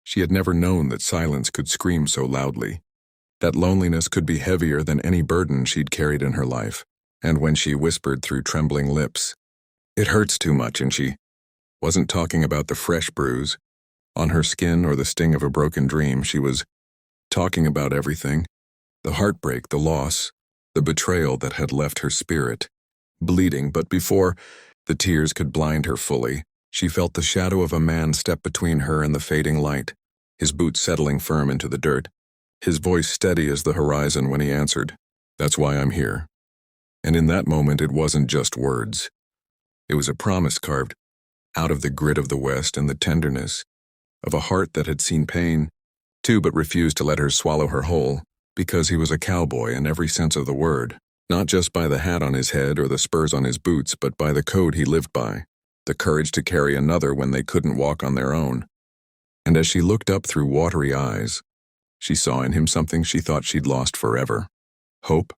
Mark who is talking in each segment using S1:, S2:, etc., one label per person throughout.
S1: She had never known that silence could scream so loudly, that loneliness could be heavier than any burden she'd carried in her life. And when she whispered through trembling lips, "It hurts too much," and she wasn't talking about the fresh bruise on her skin or the sting of a broken dream. She was talking about everything: the heartbreak, the loss, the betrayal that had left her spirit bleeding. But before the tears could blind her fully, she felt the shadow of a man step between her and the fading light, his boots settling firm into the dirt, his voice steady as the horizon when he answered, "That's why I'm here." And in that moment it wasn't just words. It was a promise carved out of the grit of the West and the tenderness of a heart that had seen pain, too, but refused to let her swallow her whole, because he was a cowboy in every sense of the word, not just by the hat on his head or the spurs on his boots, but by the code he lived by, the courage to carry another when they couldn't walk on their own. And as she looked up through watery eyes, she saw in him something she thought she'd lost forever: hope.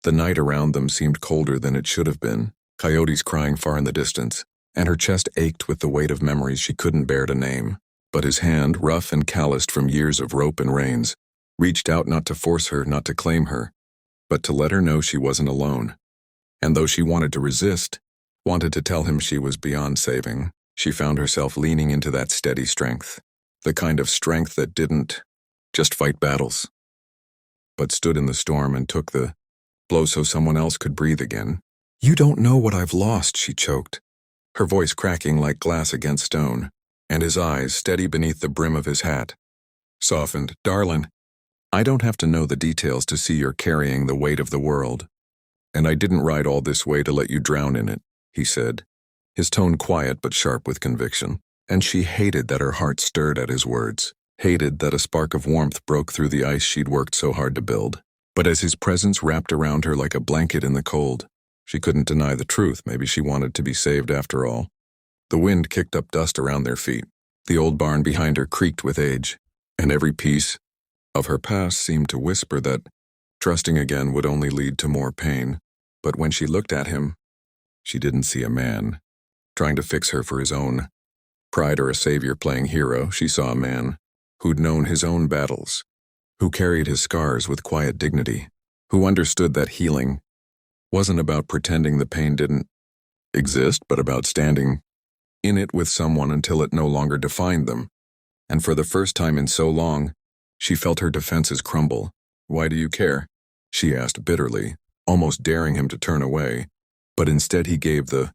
S1: The night around them seemed colder than it should have been, coyotes crying far in the distance, and her chest ached with the weight of memories she couldn't bear to name. But his hand, rough and calloused from years of rope and reins, reached out not to force her, not to claim her, but to let her know she wasn't alone. And though she wanted to resist, wanted to tell him she was beyond saving, she found herself leaning into that steady strength, the kind of strength that didn't just fight battles, but stood in the storm and took the blow so someone else could breathe again. "You don't know what I've lost," she choked, her voice cracking like glass against stone, and his eyes, steady beneath the brim of his hat, softened. "Darlin', I don't have to know the details to see you're carrying the weight of the world. And I didn't ride all this way to let you drown in it," he said, his tone quiet but sharp with conviction. And she hated that her heart stirred at his words, hated that a spark of warmth broke through the ice she'd worked so hard to build. But as his presence wrapped around her like a blanket in the cold, she couldn't deny the truth. Maybe she wanted to be saved after all. The wind kicked up dust around their feet. The old barn behind her creaked with age, and every piece of her past seemed to whisper that trusting again would only lead to more pain. But when she looked at him, she didn't see a man trying to fix her for his own pride or a savior playing hero. She saw a man who'd known his own battles, who carried his scars with quiet dignity, who understood that healing wasn't about pretending the pain didn't exist, but about standing in it with someone until it no longer defined them. And for the first time in so long, she felt her defenses crumble. "Why do you care?" she asked bitterly, almost daring him to turn away. But instead he gave the